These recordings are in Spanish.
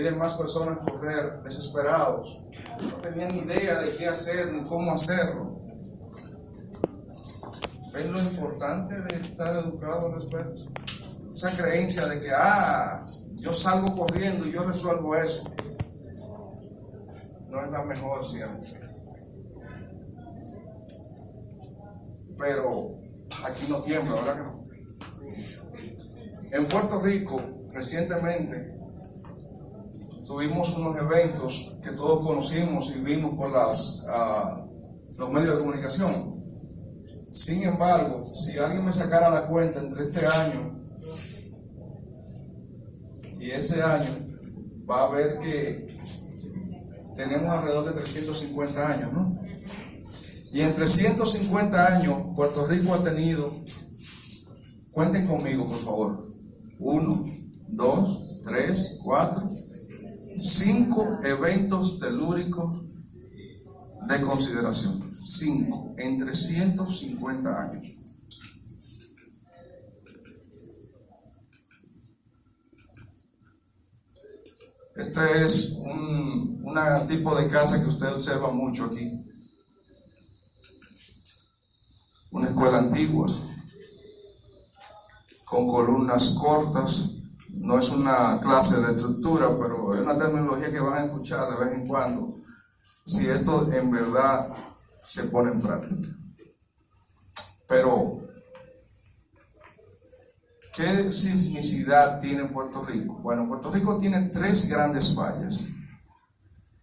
Miren más personas correr desesperados. No tenían idea de qué hacer ni cómo hacerlo. ¿Ven lo importante de estar educado al respecto? Esa creencia de que, yo salgo corriendo y yo resuelvo eso, no es la mejor siempre. Pero aquí no tiembla, ¿verdad que no? En Puerto Rico, recientemente, tuvimos unos eventos que todos conocimos y vimos por los medios de comunicación. Sin embargo, si alguien me sacara la cuenta entre este año y ese año, va a ver que tenemos alrededor de 350 años, ¿no? Y en 350 años, Puerto Rico ha tenido, cuenten conmigo por favor, 1, 2, 3, 4, 5 eventos telúricos de consideración. 5 en 350 años. Este es un tipo de casa que usted observa mucho aquí. Una escuela antigua, con columnas cortas. No es una clase de estructura, pero es una terminología que van a escuchar de vez en cuando, si esto en verdad se pone en práctica. Pero, ¿qué sismicidad tiene Puerto Rico? Bueno, Puerto Rico tiene 3 grandes fallas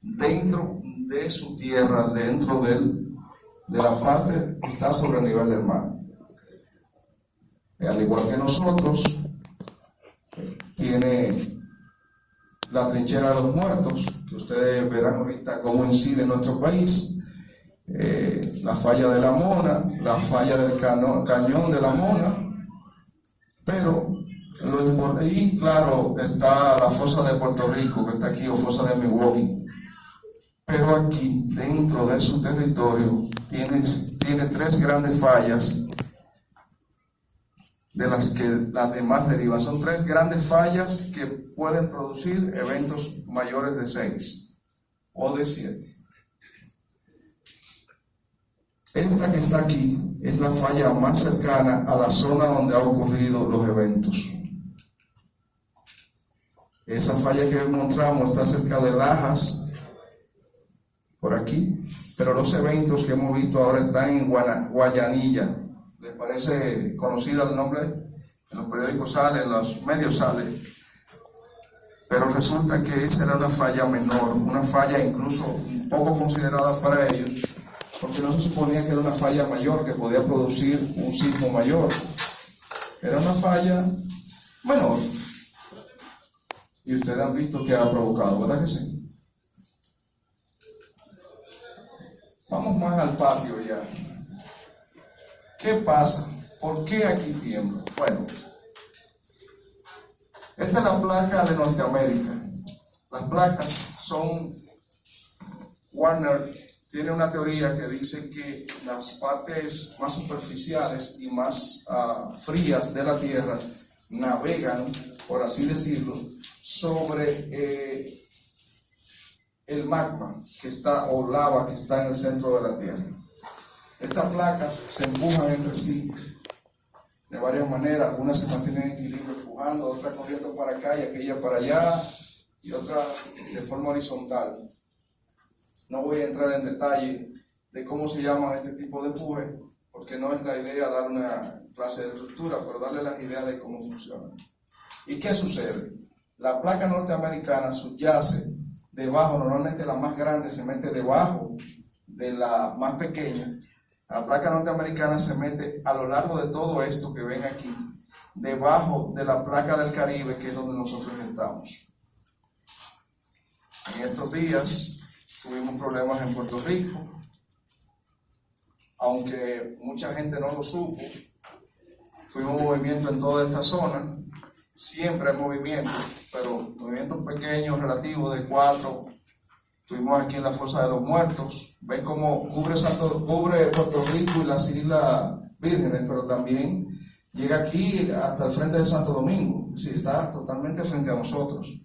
dentro de su tierra, dentro de la parte que está sobre el nivel del mar. Al igual que nosotros, tiene la trinchera de los muertos, que ustedes verán ahorita cómo incide en nuestro país, la falla de la Mona, la falla del cañón de la Mona, pero ahí, claro, está la fosa de Puerto Rico, que está aquí, o fosa de Milwaukee, pero aquí, dentro de su territorio, tiene 3 grandes fallas, de las que las demás derivan. Son 3 grandes fallas que pueden producir eventos mayores de 6 o de 7. Esta que está aquí es la falla más cercana a la zona donde han ocurrido los eventos. Esa falla que mostramos está cerca de Lajas, por aquí, pero los eventos que hemos visto ahora están en Guayanilla. ¿Les parece conocida el nombre? En los periódicos sale, en los medios sale. Pero resulta que esa era una falla menor, una falla incluso un poco considerada para ellos, porque no se suponía que era una falla mayor que podía producir un sismo mayor. Era una falla menor. Y ustedes han visto que ha provocado, ¿verdad que sí? Vamos más al patio ya. ¿Qué pasa? ¿Por qué aquí tiembla? Bueno, esta es la placa de Norteamérica. Las placas son, Warner tiene una teoría que dice que las partes más superficiales y más frías de la Tierra navegan, por así decirlo, sobre el magma que está, o lava que está en el centro de la Tierra. Estas placas se empujan entre sí de varias maneras. Algunas se mantienen en equilibrio empujando, otras corriendo para acá y aquella para allá, y otras de forma horizontal. No voy a entrar en detalle de cómo se llaman este tipo de empuje, porque no es la idea dar una clase de estructura, pero darle las ideas de cómo funciona. ¿Y qué sucede? La placa norteamericana subyace debajo, normalmente la más grande se mete debajo de la más pequeña. La placa norteamericana se mete a lo largo de todo esto que ven aquí, debajo de la placa del Caribe, que es donde nosotros estamos. En estos días tuvimos problemas en Puerto Rico, aunque mucha gente no lo supo. Tuvimos movimiento en toda esta zona, siempre hay movimiento, pero movimientos pequeños, relativos de 4. Estuvimos aquí en la Fosa de los Muertos. Ven cómo cubre Puerto Rico y las Islas Vírgenes, pero también llega aquí hasta el frente de Santo Domingo. Sí, está totalmente frente a nosotros.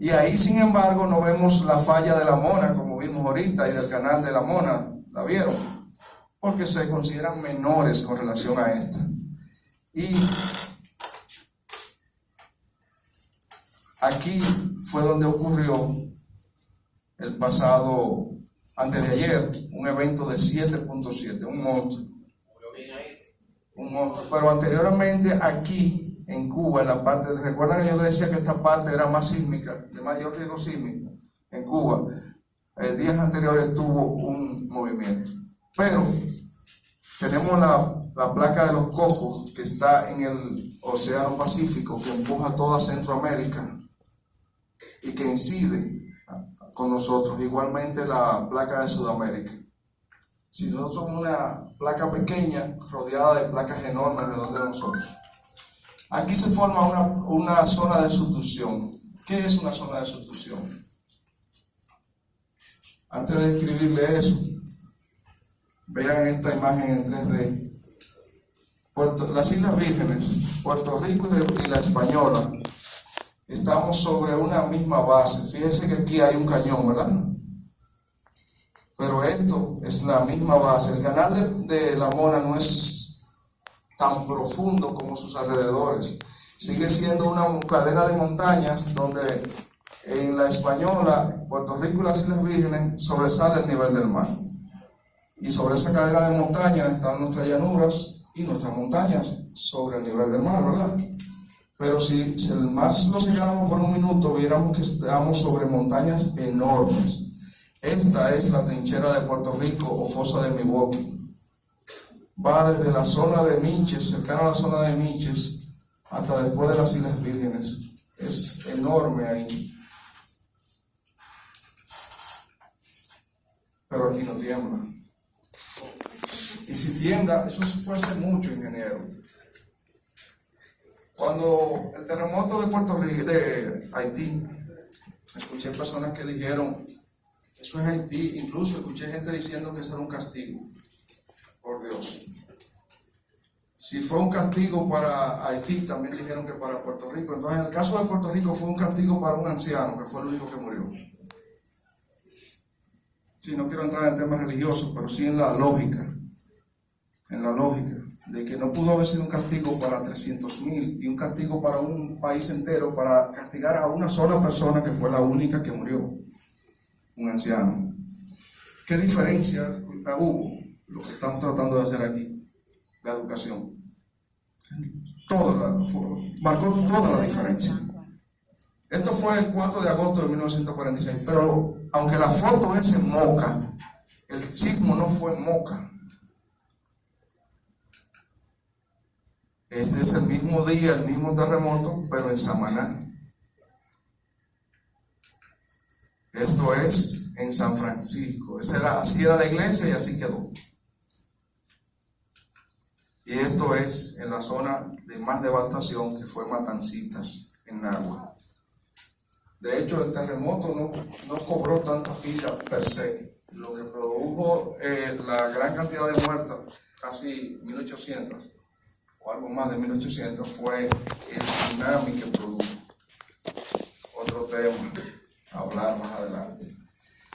Y ahí, sin embargo, no vemos la falla de la Mona, como vimos ahorita, y del canal de la Mona, ¿la vieron? Porque se consideran menores con relación a esta. Y aquí fue donde ocurrió el pasado, antes de ayer, un evento de 7.7, un monstruo. Pero anteriormente aquí en Cuba, en la parte, recuerdan que yo decía que esta parte era más sísmica, de mayor riesgo sísmico en Cuba. Días anteriores tuvo un movimiento. Pero tenemos la placa de los Cocos, que está en el Océano Pacífico, que empuja toda Centroamérica y que incide con nosotros. Igualmente la placa de Sudamérica. Si nosotros somos una placa pequeña rodeada de placas enormes alrededor de nosotros. Aquí se forma una zona de subducción. ¿Qué es una zona de subducción? Antes de describirle eso, vean esta imagen en 3D. Las Islas Vírgenes, Puerto Rico y la Española, estamos sobre una misma base. Fíjense que aquí hay un cañón, ¿verdad? Pero esto es la misma base. El canal de la Mona no es tan profundo como sus alrededores. Sigue siendo una cadena de montañas donde en la Española, Puerto Rico y las Islas Vírgenes sobresale el nivel del mar. Y sobre esa cadena de montañas están nuestras llanuras y nuestras montañas sobre el nivel del mar, ¿verdad? Pero si el mar lo sacáramos por un minuto, viéramos que estamos sobre montañas enormes. Esta es la trinchera de Puerto Rico o fosa de Milwaukee. Va desde la zona de Minches, cercana a la zona de Minches, hasta después de las Islas Vírgenes. Es enorme ahí. Pero aquí no tiembla. Y si tiembla, eso fue hace mucho, ingeniero. Cuando el terremoto de Puerto Rico, de Haití, escuché personas que dijeron, eso es Haití. Incluso escuché gente diciendo que eso era un castigo por Dios. Si fue un castigo para Haití, también dijeron que para Puerto Rico. Entonces, en el caso de Puerto Rico fue un castigo para un anciano, que fue el único que murió. Sí, no quiero entrar en temas religiosos, pero sí en la lógica de que no pudo haber sido un castigo para 300,000 y un castigo para un país entero para castigar a una sola persona que fue la única que murió, un anciano. ¿Qué diferencia hubo? Lo que estamos tratando de hacer aquí, la educación. Marcó toda la diferencia. Esto fue el 4 de agosto de 1946, pero aunque la foto es en Moca, el sismo no fue en Moca. Este es el mismo día, el mismo terremoto, pero en Samaná. Esto es en San Francisco. Así era la iglesia y así quedó. Y esto es en la zona de más devastación, que fue Matancitas, en Nagua. De hecho, el terremoto no cobró tanta pila per se. Lo que produjo la gran cantidad de muertos, casi 1800, o algo más de 1800, fue el tsunami que produjo. Otro tema a hablar más adelante.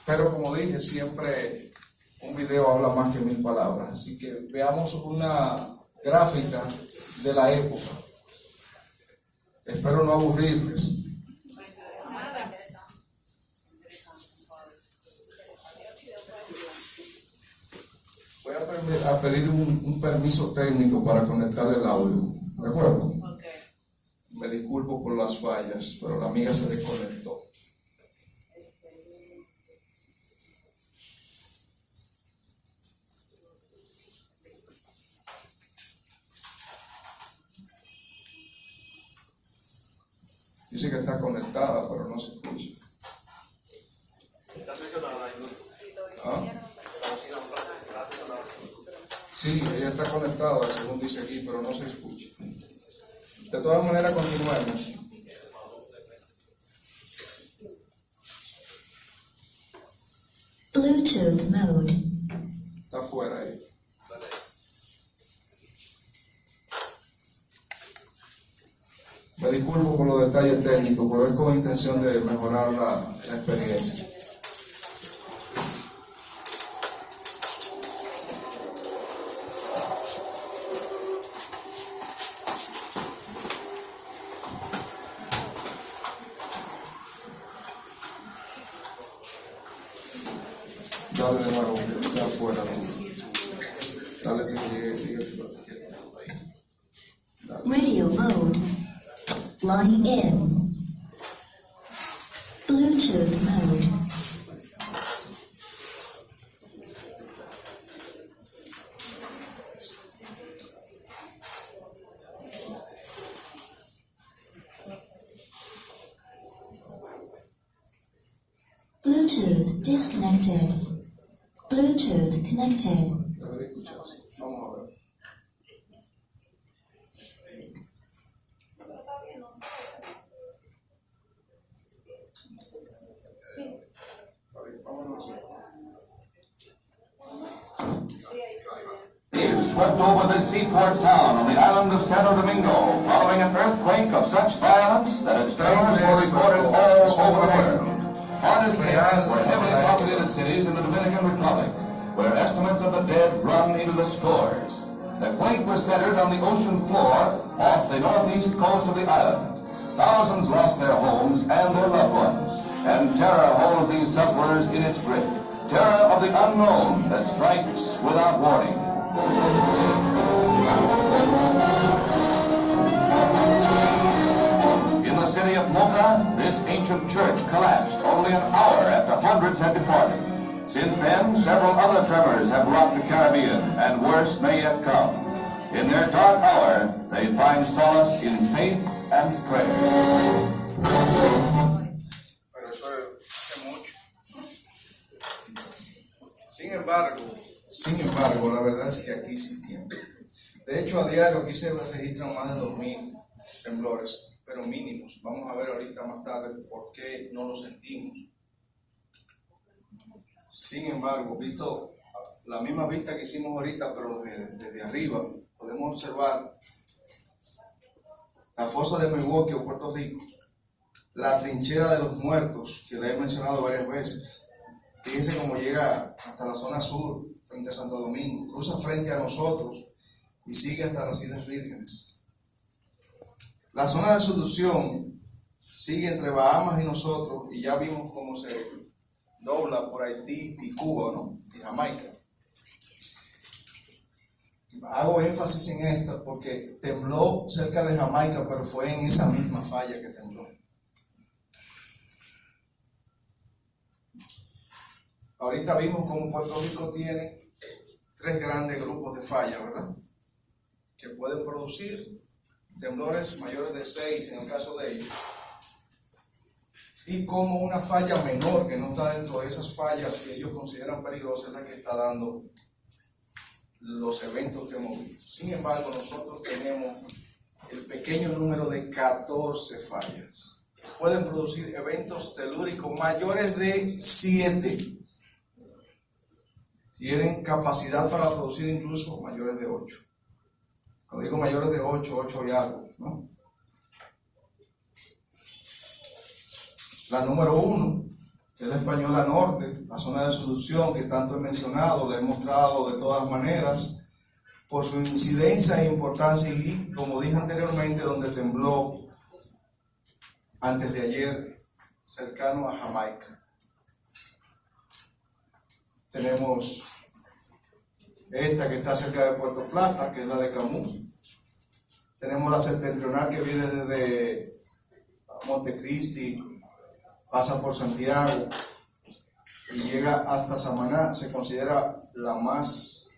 Pero como dije, siempre un video habla más que 1000 palabras. Así que veamos una gráfica de la época. Espero no aburrirles. Voy a pedir un permiso técnico para conectar el audio, ¿de acuerdo? Okay. Me disculpo por las fallas, pero la amiga se desconectó. Dice que está conectada, pero no se escucha. ¿Está sesionada? ¿Ah? Sí, ella está conectada, según dice aquí, pero no se escucha. De todas maneras, continuemos. Bluetooth mode. Está fuera ahí. Me disculpo. disculpo por los detalles técnicos, pero es con intención de mejorar la experiencia. Dale de nuevo, que está afuera tú. Dale que llegue ahí. Dale. Radio mode. Line in. Bluetooth mode. Bluetooth disconnected. Bluetooth connected. Debería escucharse. Vamos a ver. Vámonos. Swept over this seaport town on the island of Santo Domingo, following an earthquake of such violence that its tremors were recorded all over the world. On its cases were heavily populated cities in the Dominican Republic, where estimates of the dead run into the scores. The quake was centered on the ocean floor off the northeast coast of the island. Thousands lost their homes and their loved ones, and terror holds these sufferers in its grip. Terror of the unknown that strikes without warning. In the city of Mocha, this ancient church collapsed only an hour after hundreds had departed. Since then, several other tremors have rocked the Caribbean, and worse may yet come. In their dark hour, they find solace in faith and prayer. Pero eso hace mucho. Sin embargo, la verdad es que aquí sí tiembla. De hecho, a diario aquí se registran más de 2,000 temblores, pero mínimos. Vamos a ver ahorita más tarde por qué no lo sentimos. Sin embargo, visto la misma vista que hicimos ahorita, pero desde arriba, podemos observar la fosa de Milwaukee o Puerto Rico, la trinchera de los muertos, que le he mencionado varias veces. Fíjense cómo llega hasta la zona sur, frente a Santo Domingo, cruza frente a nosotros y sigue hasta las Islas Vírgenes. La zona de subducción sigue entre Bahamas y nosotros, y ya vimos cómo se dobla por Haití y Cuba, ¿no? Y Jamaica. Hago énfasis en esta porque tembló cerca de Jamaica, pero fue en esa misma falla que tembló. Ahorita vimos cómo Puerto Rico tiene 3 grandes grupos de fallas, ¿verdad? Que pueden producir temblores mayores de 6 en el caso de ellos. Y como una falla menor que no está dentro de esas fallas que ellos consideran peligrosas es la que está dando los eventos que hemos visto. Sin embargo, nosotros tenemos el pequeño número de 14 fallas que pueden producir eventos telúricos mayores de 7. Tienen capacidad para producir incluso mayores de 8. Cuando digo mayores de 8, 8 y algo, ¿no? La número 1 es la Española Norte, la zona de subducción que tanto he mencionado, le he mostrado de todas maneras, por su incidencia e importancia y, como dije anteriormente, donde tembló antes de ayer, cercano a Jamaica. Tenemos esta que está cerca de Puerto Plata, que es la de Camus. Tenemos la septentrional que viene desde Montecristi, pasa por Santiago y llega hasta Samaná. Se considera la más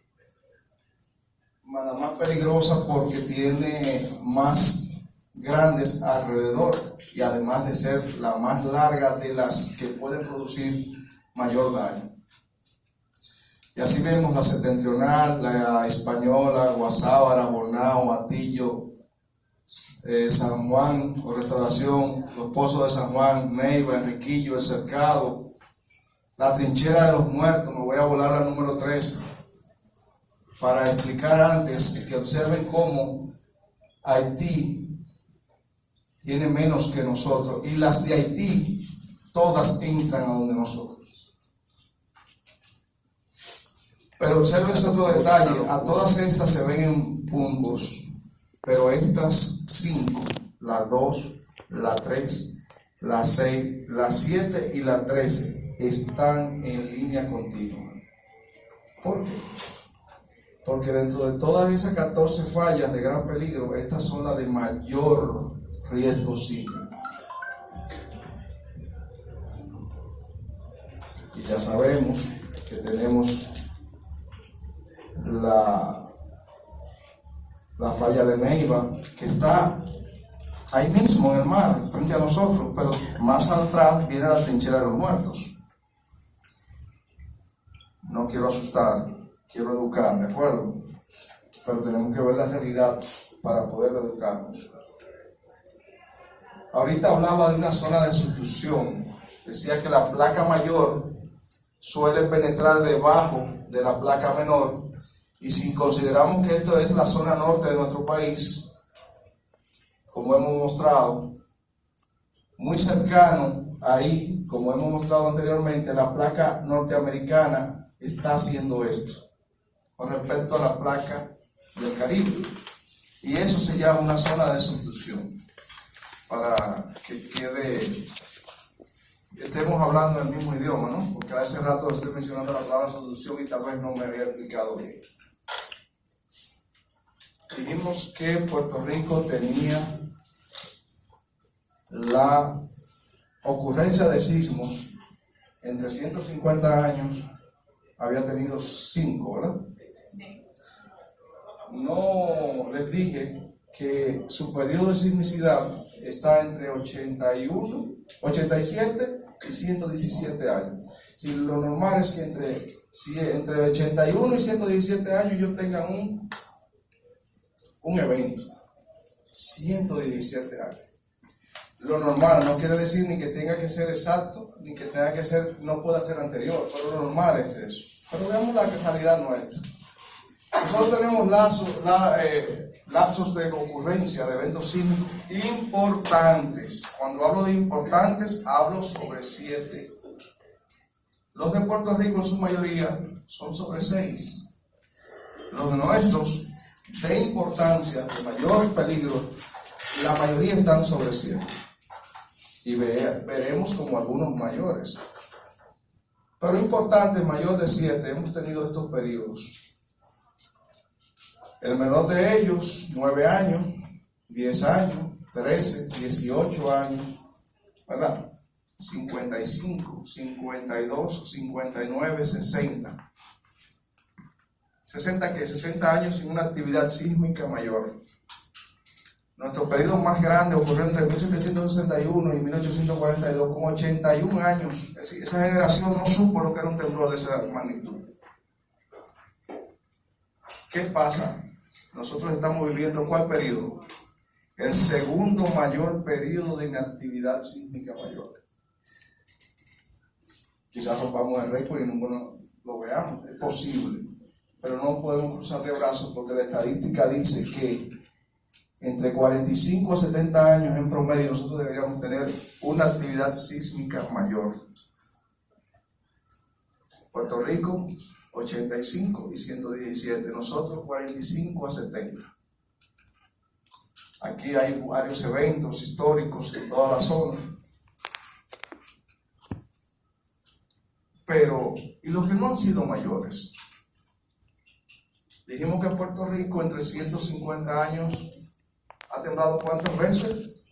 peligrosa porque tiene más grandes alrededor y además de ser la más larga de las que pueden producir mayor daño. Y así vemos la septentrional, la Española, Guasábara, Bonao, Atillo, San Juan o Restauración, los Pozos de San Juan, Neiva, Enriquillo, El Cercado, la Trinchera de los Muertos. Me voy a volar al número 13 para explicar antes que observen cómo Haití tiene menos que nosotros, y las de Haití todas entran a donde nosotros. Pero observen otro detalle, a todas estas se ven en puntos, pero estas 5, la 2, la 3, la 6, la 7 y la 13 están en línea continua. ¿Por qué? Porque dentro de todas esas 14 fallas de gran peligro, estas son las de mayor riesgo sísmico. Y ya sabemos que tenemos la falla de Neiva, que está ahí mismo en el mar, frente a nosotros, pero más atrás viene la trinchera de los muertos. No quiero asustar, quiero educar, ¿de acuerdo? Pero tenemos que ver la realidad para poder educarnos. Ahorita hablaba de una zona de sustitución. Decía que la placa mayor suele penetrar debajo de la placa menor, y si consideramos que esto es la zona norte de nuestro país, como hemos mostrado, muy cercano ahí, como hemos mostrado anteriormente, la placa norteamericana está haciendo esto con respecto a la placa del Caribe, y eso se llama una zona de sustitución, para que estemos hablando el mismo idioma, ¿no? Porque a ese rato estoy mencionando la palabra sustitución y tal vez no me había explicado bien. Dijimos que Puerto Rico tenía la ocurrencia de sismos en 350 años, había tenido 5, ¿verdad? No les dije que su periodo de sismicidad está entre 81, 87 y 117 años. Si lo normal es que entre 81 y 117 años ellos tengan un evento. 117 años. Lo normal no quiere decir ni que tenga que ser exacto, ni que tenga que ser, no pueda ser anterior, pero lo normal es eso. Pero veamos la realidad nuestra. Nosotros tenemos lapsos de ocurrencia de eventos sísmicos importantes. Cuando hablo de importantes, hablo sobre 7. Los de Puerto Rico en su mayoría son sobre 6. Los nuestros de importancia, de mayor peligro, la mayoría están sobre 7. Y veremos como algunos mayores. Pero importante, mayor de 7, hemos tenido estos periodos. El menor de ellos, 9 años, 10 años, 13, 18 años, ¿verdad? 55, 52, 59, 60. ¿60 qué? 60 años sin una actividad sísmica mayor. Nuestro periodo más grande ocurrió entre 1761 y 1842, con 81 años. Es decir, esa generación no supo lo que era un temblor de esa magnitud. ¿Qué pasa? Nosotros estamos viviendo ¿cuál periodo? El segundo mayor periodo de inactividad sísmica mayor. Quizás rompamos el récord y no lo veamos, es posible, pero no podemos cruzar de brazos porque la estadística dice que entre 45 a 70 años en promedio nosotros deberíamos tener una actividad sísmica mayor. Puerto Rico 85 y 117, nosotros 45 a 70. Aquí hay varios eventos históricos en toda la zona. Pero, ¿y los que no han sido mayores? Dijimos que Puerto Rico en 350 años ha temblado ¿cuántas veces?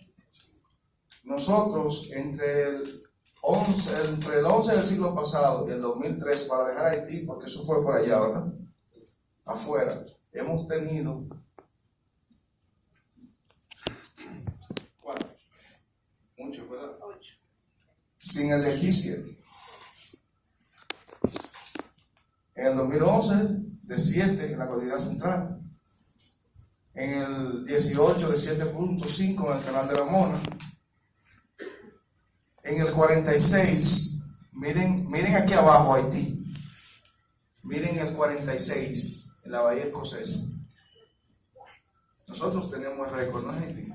Nosotros entre el 11 del siglo pasado y el 2003, para dejar Haití, porque eso fue por allá, ¿verdad? Afuera, hemos tenido 4, muchos, ¿verdad? 8. Sin el de Haití 7. En el 2011, de 7 en la cordillera central. En el 18, de 7.5 en el canal de la Mona. En el 46, miren aquí abajo Haití. Miren el 46, en la bahía escocesa. Nosotros tenemos el récord, no es Haití.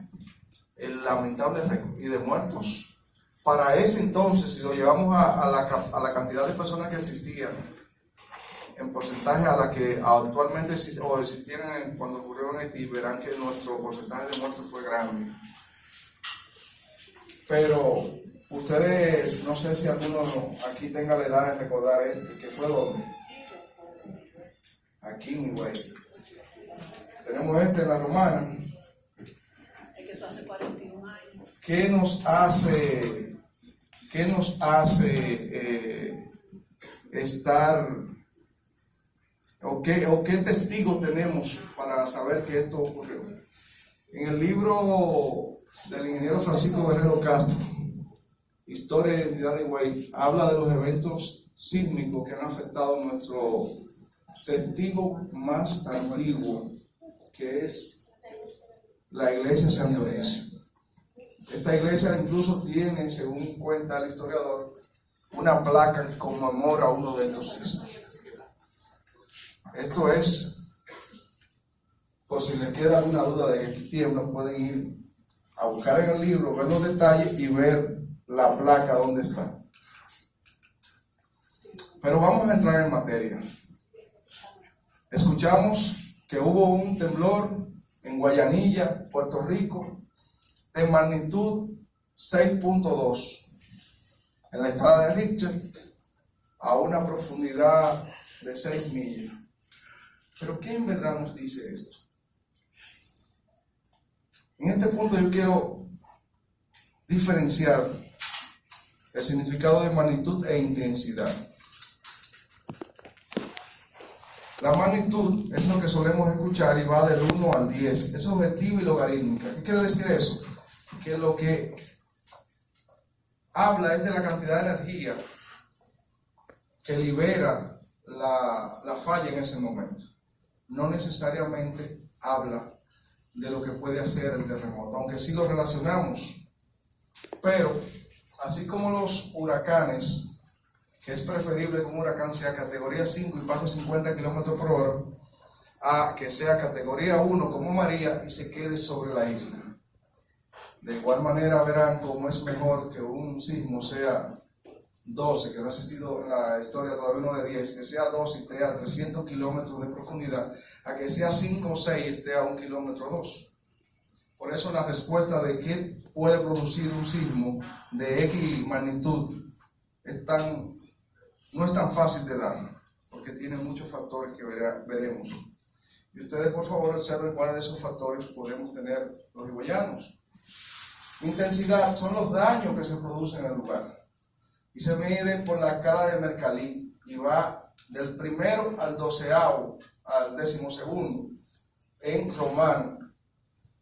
el lamentable récord y de muertos. Para ese entonces, si lo llevamos a la cantidad de personas que existían, en porcentaje a la que actualmente existían cuando ocurrió en Haití, verán que nuestro porcentaje de muertos fue grande. Pero ustedes, no sé si alguno aquí tenga la edad de recordar que fue donde. Aquí, mi güey. Tenemos en la Romana. Es que eso hace 41 años. ¿Qué nos hace estar, o qué testigos tenemos para saber que esto ocurrió? En el libro del ingeniero Francisco Guerrero Castro, Historia y Identidad de Higüey, habla de los eventos sísmicos que han afectado nuestro testigo más antiguo, que es la iglesia de San Dionisio. Esta iglesia incluso tiene, según cuenta el historiador, una placa que conmemora uno de estos sismos. Esto es, por si les queda alguna duda de que aquí tiembla, pueden ir a buscar en el libro, ver los detalles y ver la placa donde está. Pero vamos a entrar en materia. Escuchamos que hubo un temblor en Guayanilla, Puerto Rico, de magnitud 6.2 en la escala de Richter, a una profundidad de 6 millas. Pero ¿qué en verdad nos dice esto? En este punto yo quiero diferenciar el significado de magnitud e intensidad. La magnitud es lo que solemos escuchar y va del 1 al 10. Es objetiva y logarítmica. ¿Qué quiere decir eso? Que lo que habla es de la cantidad de energía que libera la falla en ese momento. No necesariamente habla de lo que puede hacer el terremoto, aunque sí lo relacionamos. Pero, así como los huracanes, que es preferible que un huracán sea categoría 5 y pase 50 kilómetros por hora, a que sea categoría 1 como María y se quede sobre la isla. De igual manera verán cómo es mejor que un sismo sea 12, que no ha existido en la historia todavía uno de 10, que sea 12 y esté a 300 kilómetros de profundidad, a que sea 5 o 6 y esté a 1 kilómetro 2. Por eso la respuesta de qué puede producir un sismo de X magnitud no es tan fácil de dar, porque tiene muchos factores que veremos. Y ustedes por favor observen cuáles de esos factores podemos tener los higüeyanos. Intensidad son los daños que se producen en el lugar y se miden por la escala de Mercalli y va del primero al 12º al 12º en romano,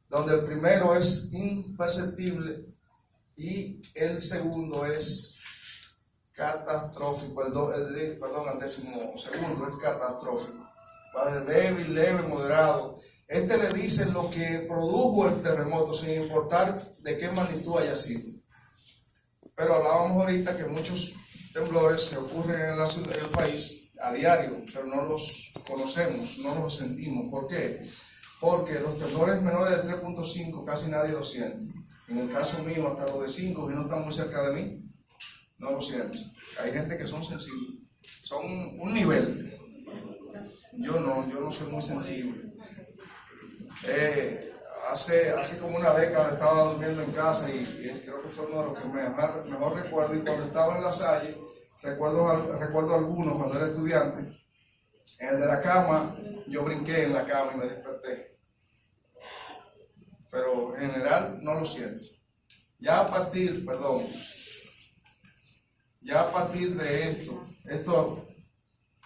donde el primero es imperceptible y el segundo es catastrófico, el 12º es catastrófico, va de débil, leve, moderado. Este le dice lo que produjo el terremoto, sin importar de qué magnitud haya sido. Pero hablábamos ahorita que muchos temblores se ocurren en el país a diario, pero no los conocemos, no los sentimos. ¿Por qué? Porque los temblores menores de 3.5 casi nadie los siente. En el caso mío, hasta los de 5, si no están muy cerca de mí, no lo siento. Hay gente que son sensibles, son un nivel. Yo no soy muy sensible. Hace como una década estaba durmiendo en casa y creo que fue uno de los que mejor recuerdo. Y cuando estaba en La Salle, recuerdo algunos cuando era estudiante. En el de la cama, yo brinqué en la cama y me desperté. Pero en general no lo siento. Ya a partir de esto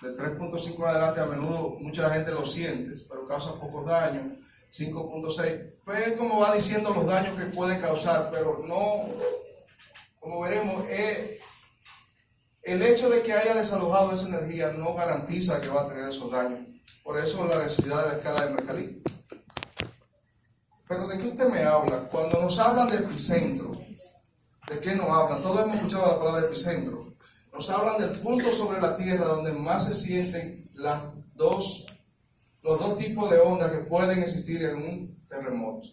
de 3.5 adelante, a menudo mucha gente lo siente, pero causa pocos daños. 5.6, pues como va diciendo los daños que puede causar, pero no, como veremos, el hecho de que haya desalojado esa energía no garantiza que va a tener esos daños. Por eso la necesidad de la escala de Mercalli. Pero ¿de qué usted me habla? Cuando nos hablan de epicentro, ¿de qué nos hablan? Todos hemos escuchado la palabra epicentro. Nos hablan del punto sobre la Tierra donde más se sienten los dos tipos de ondas que pueden existir en un terremoto.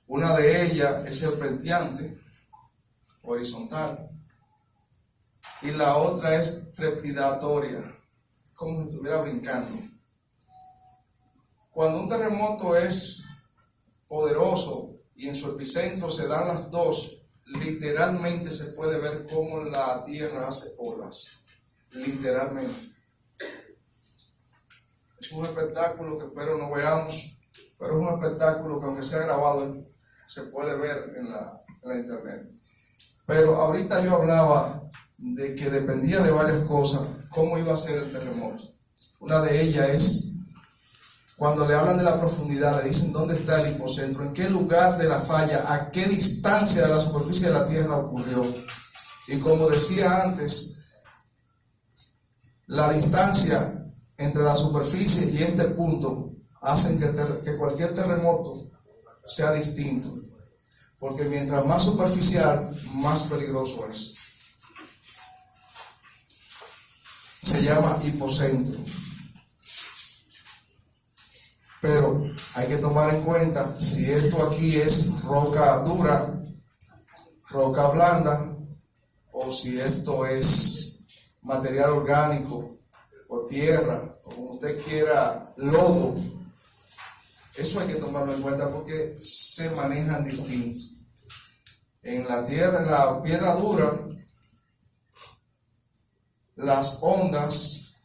Una de ellas es serpenteante, horizontal, y la otra es trepidatoria, como si estuviera brincando. Cuando un terremoto es poderoso y en su epicentro se dan las dos, literalmente se puede ver cómo la tierra hace olas, literalmente. Es un espectáculo que espero no veamos, pero es un espectáculo que aunque sea grabado se puede ver en la internet. Pero ahorita yo hablaba de que dependía de varias cosas cómo iba a ser el terremoto. Una de ellas es cuando le hablan de la profundidad, le dicen dónde está el hipocentro, en qué lugar de la falla, a qué distancia de la superficie de la Tierra ocurrió. Y como decía antes, la distancia entre la superficie y este punto hacen que cualquier terremoto sea distinto, porque mientras más superficial, más peligroso es. Se llama hipocentro. Pero hay que tomar en cuenta si esto aquí es roca dura, roca blanda, o si esto es material orgánico, o tierra, o como usted quiera, lodo. Eso hay que tomarlo en cuenta porque se manejan distintos. En la tierra, en la piedra dura, las ondas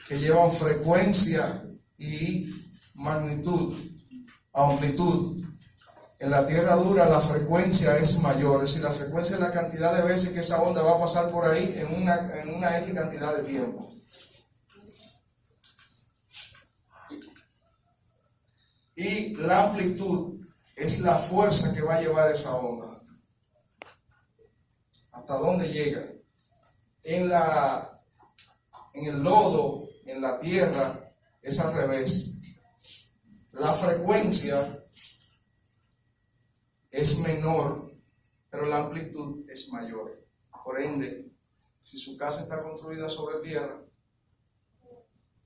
que llevan frecuencia y magnitud, amplitud. En la tierra dura la frecuencia es mayor, es decir, la frecuencia es la cantidad de veces que esa onda va a pasar por ahí en una X cantidad de tiempo. Y la amplitud es la fuerza que va a llevar esa onda. ¿Hasta dónde llega? En el lodo, en la tierra, es al revés. La frecuencia es menor, pero la amplitud es mayor. Por ende, si su casa está construida sobre tierra,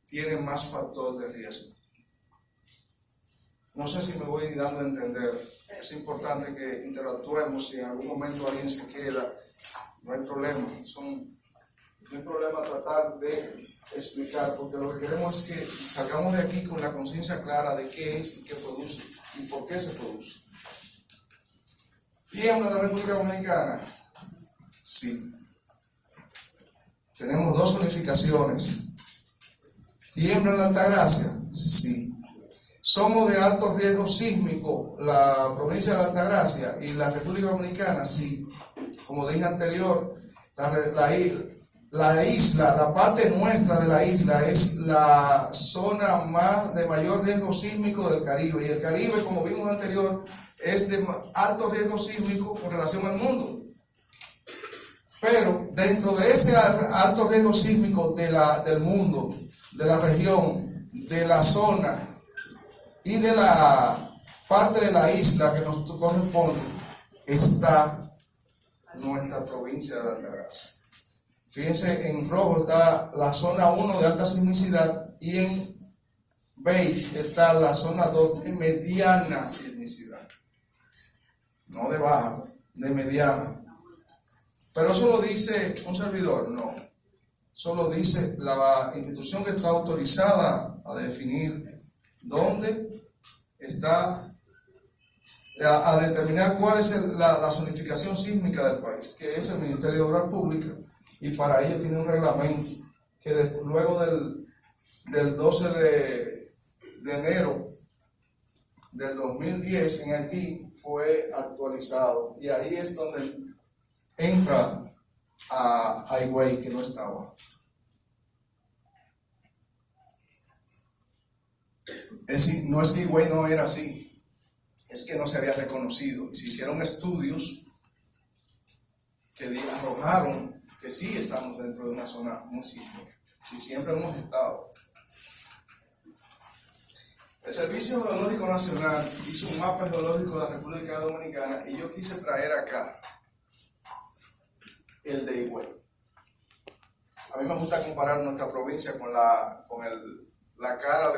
tiene más factor de riesgo. No sé si me voy dando a entender. Es importante que interactuemos. Si en algún momento alguien se queda, no hay problema. No hay problema tratar de explicar, porque lo que queremos es que salgamos de aquí con la conciencia clara de qué es y qué produce y por qué se produce. ¿Tiembla la República Dominicana? Sí. Tenemos dos unificaciones. ¿Tiembla en la Altagracia? Sí. ¿Somos de alto riesgo sísmico la provincia de la Altagracia y la República Dominicana? Sí. Como dije anterior, la isla, la parte nuestra de la isla es la zona de mayor riesgo sísmico del Caribe. Y el Caribe, como vimos anterior, es de alto riesgo sísmico con relación al mundo. Pero dentro de ese alto riesgo sísmico del mundo, de la región, de la zona y de la parte de la isla que nos corresponde, está nuestra provincia de la Altagracia. Fíjense, en rojo está la zona 1 de alta sismicidad y en beige está la zona 2 de mediana sismicidad. No de baja, de mediana. Pero eso lo dice un servidor, no. Eso lo dice la institución que está autorizada a definir dónde está, a determinar cuál es la zonificación sísmica del país, que es el Ministerio de Obras Públicas. Y para ello tiene un reglamento que luego del 12 de enero del 2010 en Haití fue actualizado. Y ahí es donde entra a Higüey, que no estaba. Es decir, no es que Higüey no era así, es que no se había reconocido. Y se hicieron estudios que arrojaron que sí estamos dentro de una zona muy sísmica, y siempre hemos estado. El Servicio Geológico Nacional hizo un mapa geológico de la República Dominicana y yo quise traer acá el de Higüey. A mí me gusta comparar nuestra provincia con la cara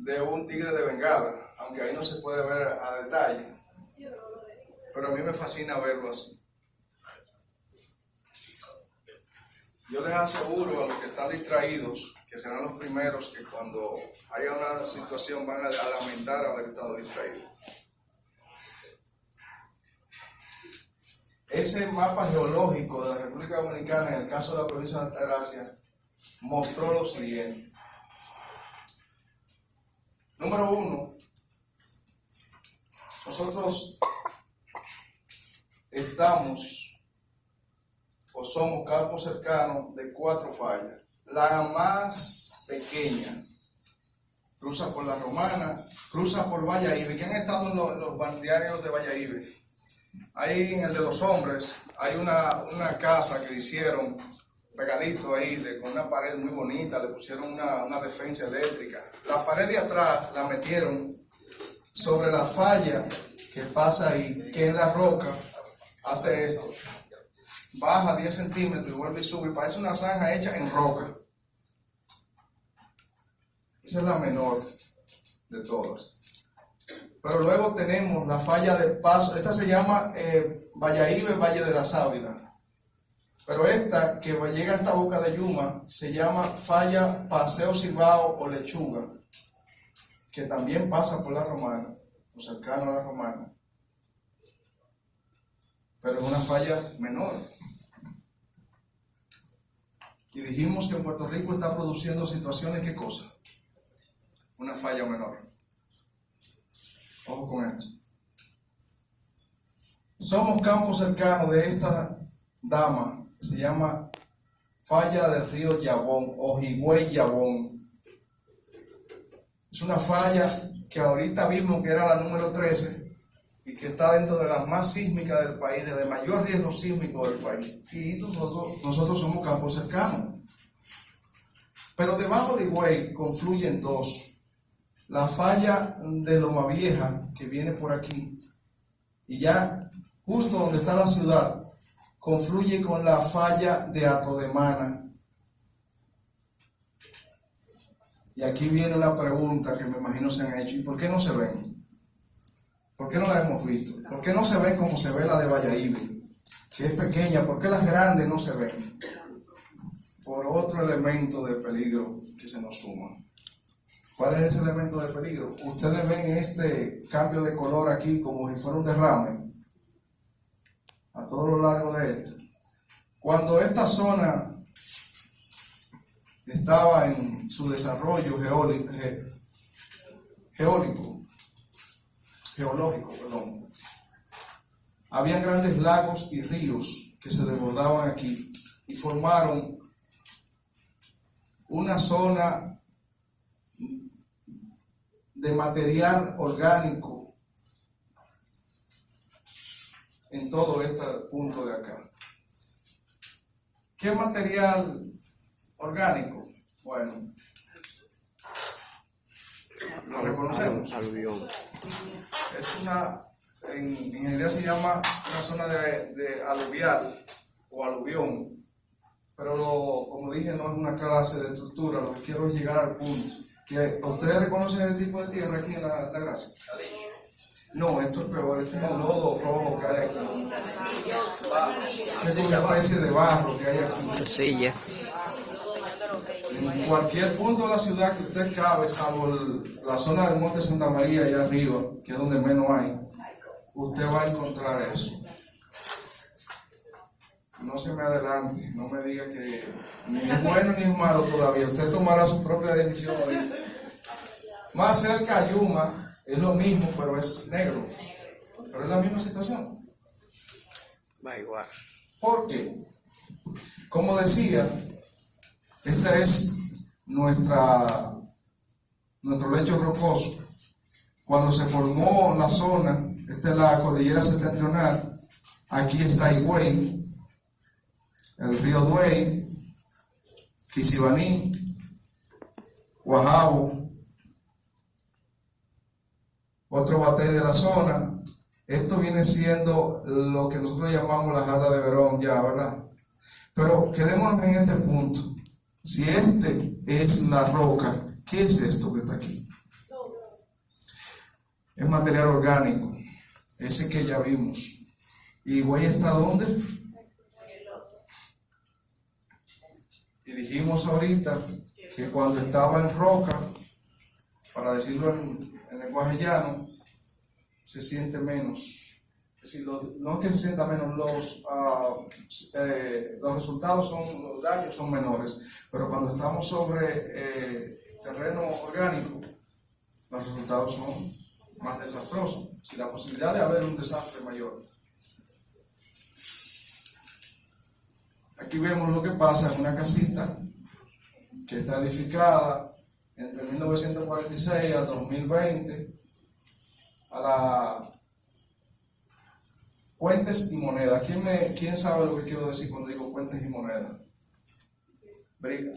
de un tigre de Bengala, aunque ahí no se puede ver a detalle, pero a mí me fascina verlo así. Yo les aseguro a los que están distraídos que serán los primeros que cuando haya una situación van a lamentar haber estado distraídos. Ese mapa geológico de la República Dominicana, en el caso de la provincia de Altagracia, mostró lo siguiente. Número 1, nosotros estamos o somos campos cercanos de 4 fallas. La más pequeña cruza por La Romana, cruza por Valladolid. ¿Quién ha estado en los balnearios de Valladolid? Ahí en el de los hombres hay una casa que hicieron pegadito ahí con una pared muy bonita, le pusieron una defensa eléctrica. La pared de atrás la metieron sobre la falla que pasa ahí, que en la roca hace esto. Baja 10 centímetros y vuelve y sube, y parece una zanja hecha en roca. Esa es la menor de todas. Pero luego tenemos la falla de Paso, esta se llama Valladolid, Valle de la Sábila. Pero esta, que llega hasta Boca de Yuma, se llama falla Paseo Cibao o Lechuga, que también pasa por La Romana, o cercano a La Romana. Pero es una falla menor. Y dijimos que en Puerto Rico está produciendo situaciones, ¿qué cosa? Una falla menor. Ojo con esto. Somos campos cercanos de esta dama, que se llama Falla del Río Yabón o Higüey Yabón. Es una falla que ahorita vimos que era la número 13 y que está dentro de las más sísmicas del país, de mayor riesgo sísmico del país. Y nosotros somos campos cercanos. Pero debajo de Higüey confluyen dos. La falla de Loma Vieja, que viene por aquí, y ya justo donde está la ciudad, confluye con la falla de Atodemana. Y aquí viene una pregunta que me imagino se han hecho: ¿y por qué no se ven? ¿Por qué no la hemos visto? ¿Por qué no se ven como se ve la de Valladolid, que es pequeña? ¿Por qué las grandes no se ven? Por otro elemento de peligro que se nos suma. ¿Cuál es ese elemento de peligro? Ustedes ven este cambio de color aquí como si fuera un derrame a todo lo largo de esto. Cuando esta zona estaba en su desarrollo geológico, había grandes lagos y ríos que se desbordaban aquí y formaron una zona de material orgánico en todo este punto de acá. ¿Qué material orgánico? Bueno, lo reconocemos. Aluvión. Es en ingeniería se llama una zona de aluvial o aluvión, pero como dije, no es una clase de estructura. Lo que quiero es llegar al punto que ustedes reconocen el tipo de tierra aquí en la Altagracia. No, esto es peor. Este es el lodo rojo que hay aquí. Es una especie de barro que hay aquí. Arcilla. En cualquier punto de la ciudad que usted cabe, salvo la zona del Monte Santa María allá arriba, que es donde menos hay, usted va a encontrar eso. No se me adelante, no me diga que ni es bueno ni es malo todavía. Usted tomará su propia decisión ahorita. Más cerca a Yuma es lo mismo, pero es negro. Pero es la misma situación. Va igual. ¿Por qué? Como decía, este es nuestro lecho rocoso. Cuando se formó la zona, esta es la cordillera septentrional, aquí está Higüey, el río Duey, Quisibaní, Guajabo, otro batey de la zona. Esto viene siendo lo que nosotros llamamos la jarra de Verón ya, ¿verdad? Pero quedémonos en este punto. Si este es la roca, ¿qué es esto que está aquí? es material orgánico, ese que ya vimos. ¿Y Higüey está dónde? Y dijimos ahorita que cuando estaba en roca, para decirlo en lenguaje llano, se siente menos. Es decir, no es que se sienta menos, los resultados los daños son menores, pero cuando estamos sobre terreno orgánico, los resultados son más desastrosos. Si la posibilidad de haber un desastre mayor. Aquí vemos lo que pasa en una casita que está edificada entre 1946 al 2020 a la Puentes y Moneda. ¿Quién sabe lo que quiero decir cuando digo Puentes y Moneda?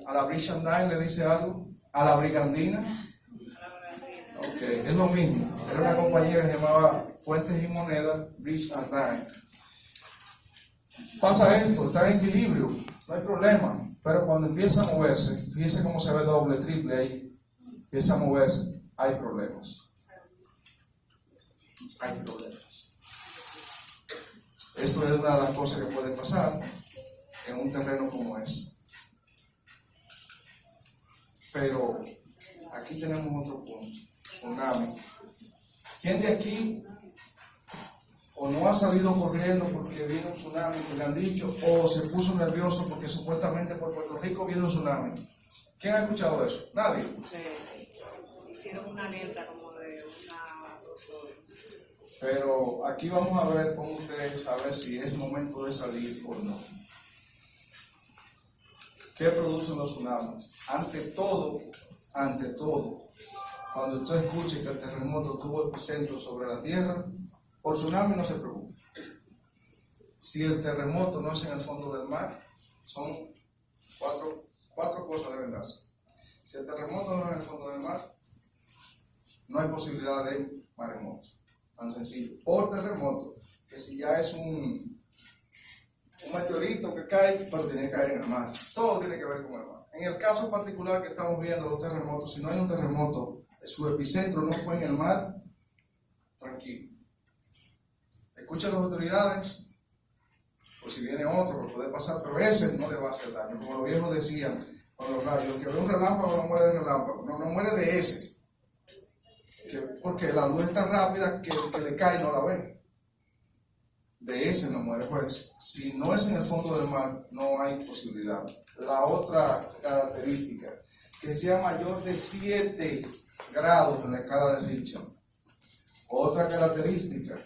¿A la Bridge and Dine le dice algo? ¿A la Brigandina? Ok, es lo mismo. Era una compañía que se llamaba Puentes y Moneda, Bridge and Dine. Pasa esto, está en equilibrio, no hay problema. Pero cuando empieza a moverse, fíjense cómo se ve doble, triple ahí, empieza a moverse, hay problemas. Hay problemas. Esto es una de las cosas que pueden pasar en un terreno como ese. Pero aquí tenemos otro punto, tsunami. ¿Quién de aquí o no ha salido corriendo porque viene un tsunami que le han dicho, o se puso nervioso porque supuestamente por Puerto Rico viene un tsunami? ¿Quién ha escuchado eso? Nadie. Hicieron una alerta como de una 2 horas. Pero aquí vamos a ver con ustedes, a ver si es momento de salir o no. ¿Qué producen los tsunamis? Ante todo, cuando usted escuche que el terremoto tuvo epicentro sobre la tierra, por tsunami no se preocupe. Si el terremoto no es en el fondo del mar, son cuatro cosas deben darse. Si el terremoto no es en el fondo del mar, no hay posibilidad de maremoto. Tan sencillo. Por terremoto, que si ya es un meteorito que cae, pero tiene que caer en el mar. Todo tiene que ver con el mar. En el caso particular que estamos viendo, los terremotos, si no hay un terremoto, su epicentro no fue en el mar, tranquilo. Escucha a las autoridades, por si viene otro, que puede pasar, pero ese no le va a hacer daño. Como los viejos decían con los rayos, el que ve un relámpago no muere de relámpago, no muere de ese. Porque la luz es tan rápida que el que le cae no la ve. De ese no muere. Pues si no es en el fondo del mar, no hay posibilidad. La otra característica, que sea mayor de 7 grados en la escala de Richter. Otra característica,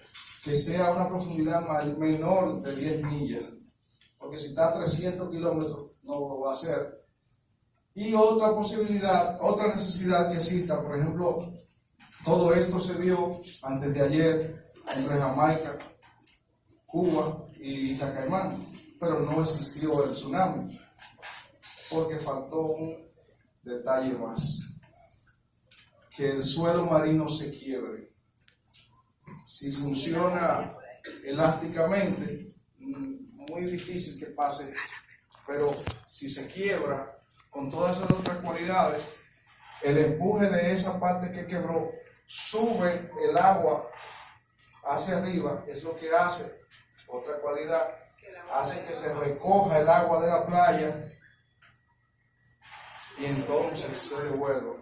que sea a una profundidad menor de 10 millas, porque si está a 300 kilómetros no lo va a hacer. Y otra posibilidad, otra necesidad que exista, por ejemplo, todo esto se dio antes de ayer entre Jamaica, Cuba y Isla Caimán, pero no existió el tsunami, porque faltó un detalle más, que el suelo marino se quiebre. Si funciona elásticamente, muy difícil que pase, pero si se quiebra con todas esas otras cualidades, el empuje de esa parte que quebró sube el agua hacia arriba, es lo que hace, otra cualidad, hace que se recoja el agua de la playa y entonces se devuelve.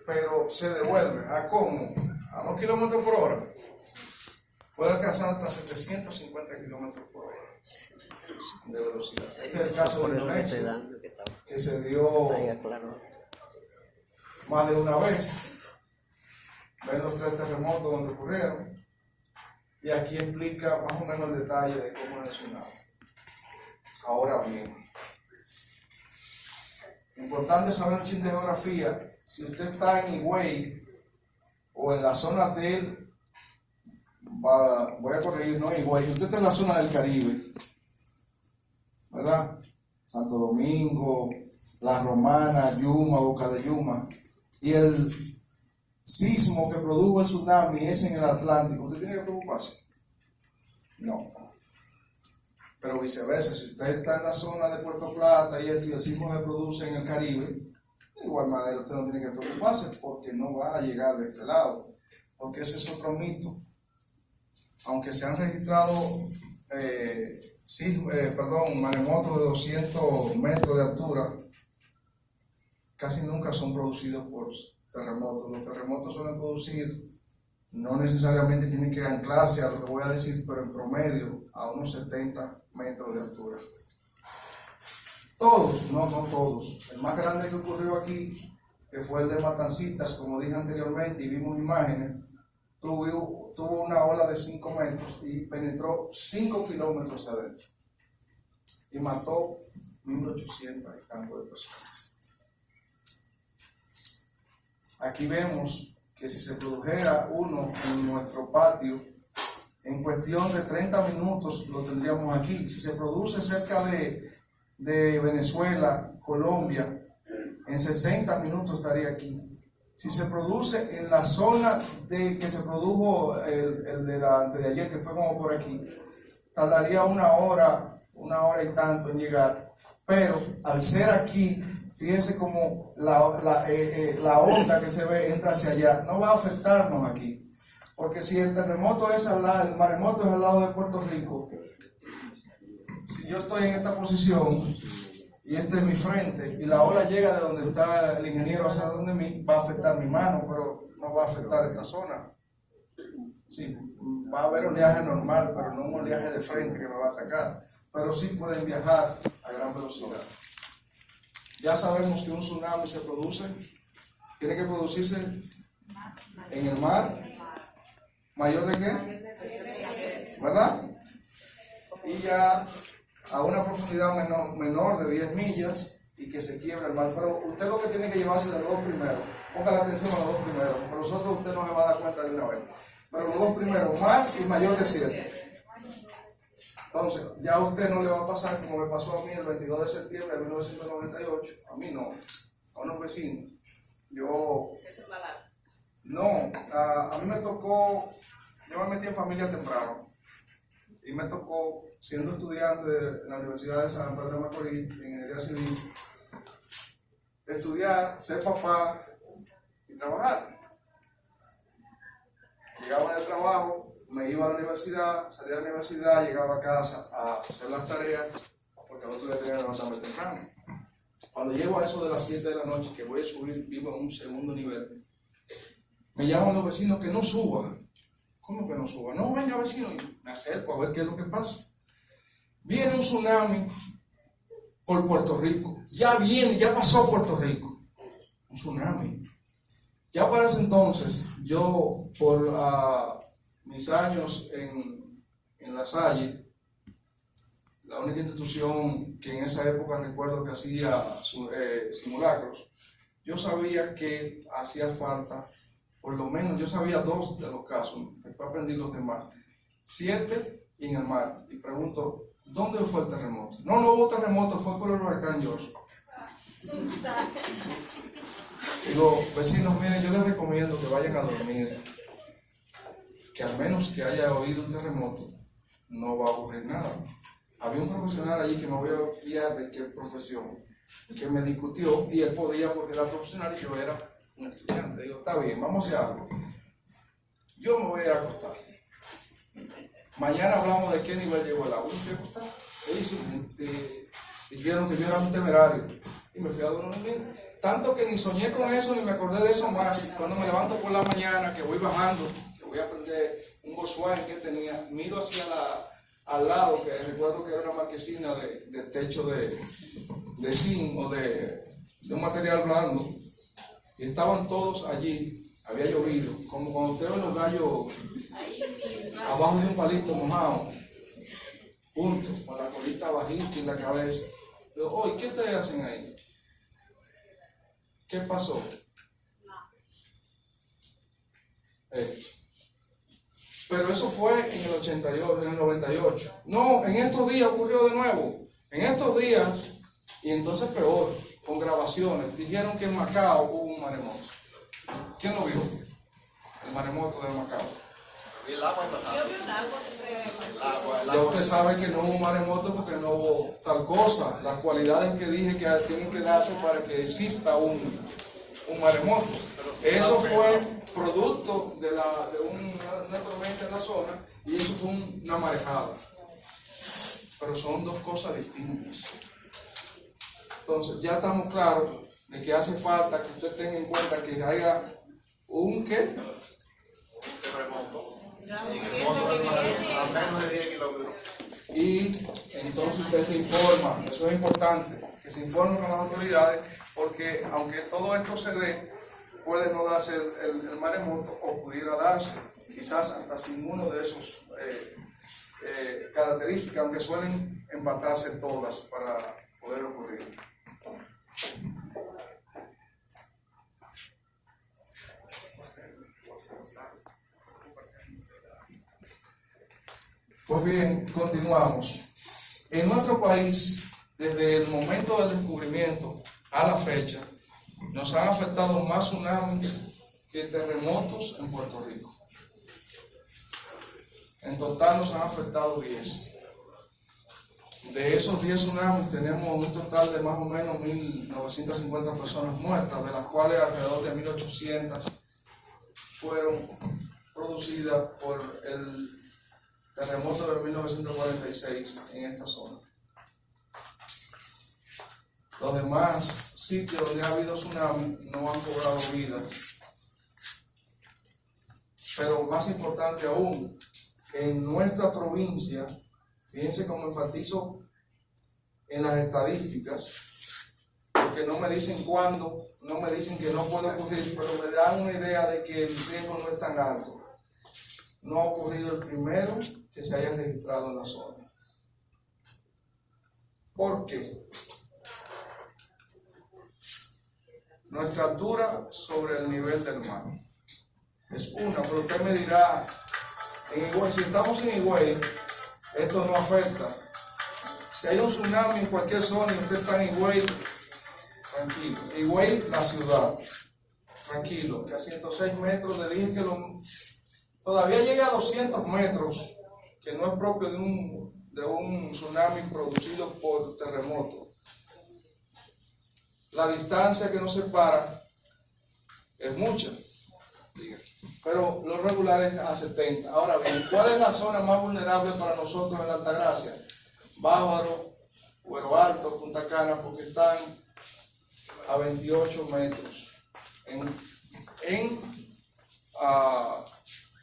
Pero se devuelve, ¿a cómo? A 2 kilómetros por hora. Puede alcanzar hasta 750 kilómetros por hora de velocidad. Este es el caso de Indonesia, que se dio más de una vez. Ven los 3 terremotos donde ocurrieron. Y aquí explica más o menos el detalle de cómo es el tsunami. Ahora bien, importante saber un chin de geografía. Si usted está en Higüey o en la zona del, voy a corregir, no Higüey, si usted está en la zona del Caribe, ¿verdad? Santo Domingo, La Romana, Yuma, Boca de Yuma, y el sismo que produjo el tsunami es en el Atlántico, ¿usted tiene que preocuparse? No. Pero viceversa, si usted está en la zona de Puerto Plata y el sismo se produce en el Caribe, de igual manera usted no tiene que preocuparse porque no va a llegar de este lado. porque ese es otro mito. Aunque se han registrado maremotos de 200 metros de altura, casi nunca son producidos por terremotos. Los terremotos suelen producir, no necesariamente tienen que anclarse a lo que voy a decir, pero en promedio a unos 70 metros de altura. Todos, no todos. El más grande que ocurrió aquí, que fue el de Matancitas, como dije anteriormente, y vimos imágenes, tuvo una ola de 5 metros y penetró 5 kilómetros adentro y mató 1.800 y tanto de personas. Aquí vemos que si se produjera uno en nuestro patio, en cuestión de 30 minutos lo tendríamos aquí. Si se produce cerca de Venezuela, Colombia, en 60 minutos estaría aquí. Si se produce en la zona de que se produjo el de la antes de ayer, que fue como por aquí, tardaría una hora y tanto en llegar. Pero al ser aquí, fíjense como la onda que se ve entra hacia allá, no va a afectarnos aquí. Porque si el terremoto es al lado, el maremoto es al lado de Puerto Rico, si yo estoy en esta posición y este es mi frente y la ola llega de donde está el ingeniero hacia donde mí, va a afectar mi mano, pero no va a afectar esta zona. Sí, va a haber oleaje normal, pero no un oleaje de frente que me va a atacar. Pero sí pueden viajar a gran velocidad. Ya sabemos que un tsunami se produce, tiene que producirse en el mar. ¿Mayor de qué? ¿Verdad? Y ya a una profundidad menor de 10 millas y que se quiebra el mar. Pero usted lo que tiene que llevarse de los dos primeros, ponga la atención a los dos primeros, por los otros usted no se va a dar cuenta de una vez. Pero los dos primeros, mar y mayor de 7. Entonces, ya a usted no le va a pasar como me pasó a mí el 22 de septiembre de 1998, a mí no, a unos vecinos. A mí me tocó, yo me metí en familia temprano y me tocó, siendo estudiante de la Universidad de San Pedro de Macorís, de Ingeniería Civil, estudiar, ser papá y trabajar. Llegaba del trabajo, me iba a la universidad, salía de la universidad, llegaba a casa a hacer las tareas, porque al otro día tenía que levantarme temprano. Cuando llego a eso de las 7 de la noche, que voy a subir, vivo en un segundo nivel, me llaman los vecinos que no suba. ¿Cómo que no suba? No, venga vecino, y me acerco a ver qué es lo que pasa. Viene un tsunami por Puerto Rico. Ya pasó Puerto Rico. Un tsunami. Ya para ese entonces, yo por mis años en La Salle, la única institución que en esa época recuerdo que hacía simulacros, yo sabía que hacía falta, por lo menos yo sabía 2 de los casos, después aprendí los demás, 7 y en el mar. Y pregunto, ¿dónde fue el terremoto? No hubo terremoto, fue por el huracán George. Digo, vecinos, miren, yo les recomiendo que vayan a dormir, que al menos que haya oído un terremoto, no va a ocurrir nada. Había un profesional allí, que me voy a olvidar de qué profesión, que me discutió, y él podía porque era profesional y yo era un estudiante. Digo, está bien, vamos a hacer algo. Yo me voy a ir a acostar. Mañana hablamos de qué nivel llegó el agua. Yo me fui a acostar. Dijeron que yo era un temerario. Y me fui a dormir. Tanto que ni soñé con eso, ni me acordé de eso más. Y cuando me levanto por la mañana, que voy bajando, que voy a prender un Volkswagen que tenía, miro hacia al lado, que recuerdo que era una marquesina de techo de zinc o de un material blando. Y estaban todos allí, había llovido, como cuando usted ve los gallos abajo de un palito mojado, juntos, con la colita bajita y la cabeza. Digo, oye, ¿qué ustedes hacen ahí? ¿Qué pasó? Esto. Pero eso fue en el 88, en el 98. No, en estos días ocurrió de nuevo. En estos días, y entonces peor, con grabaciones, dijeron que en Macao hubo un maremoto. ¿Quién lo vio? El maremoto de Macao. Y el agua pasada. Yo vi un agua que se... Ya usted sabe que no hubo maremoto porque no hubo tal cosa. Las cualidades que dije que tienen que darse para que exista un un maremoto. Eso fue producto de una tormenta en la zona y eso fue una marejada. Pero son dos cosas distintas. Entonces, ya estamos claros de que hace falta que usted tenga en cuenta que haya un ¿qué? Terremoto. En el fondo del mar, a menos de 10 kilómetros. Y entonces usted se informa, eso es importante, que se informe con las autoridades, porque aunque todo esto se dé, puede no darse el maremoto o pudiera darse, quizás hasta sin uno de esos características, aunque suelen empatarse todas para poder ocurrir. Pues bien, continuamos. En nuestro país, desde el momento del descubrimiento a la fecha, nos han afectado más tsunamis que terremotos en Puerto Rico. En total nos han afectado 10. De esos 10 tsunamis tenemos un total de más o menos 1.950 personas muertas, de las cuales alrededor de 1.800 fueron producidas por el terremoto de 1946 en esta zona. Los demás sitios donde ha habido tsunami no han cobrado vidas. Pero más importante aún, en nuestra provincia, fíjense cómo enfatizo en las estadísticas, porque no me dicen cuándo, no me dicen que no puede ocurrir, pero me dan una idea de que el riesgo no es tan alto. No ha ocurrido el primero que se haya registrado en la zona. ¿Por qué? Nuestra altura sobre el nivel del mar es una, pero usted me dirá, en Higüey, si estamos en Higüey, esto no afecta. Si hay un tsunami en cualquier zona y usted está en Higüey, tranquilo. Higüey, la ciudad, tranquilo, que a 106 metros le dije que todavía llega a 200 metros, que no es propio de un tsunami producido por terremoto. La distancia que nos separa es mucha, pero lo regular es a 70. Ahora bien, ¿cuál es la zona más vulnerable para nosotros en la Altagracia? Bávaro, Cuero Alto, Punta Cana, porque están a 28 metros en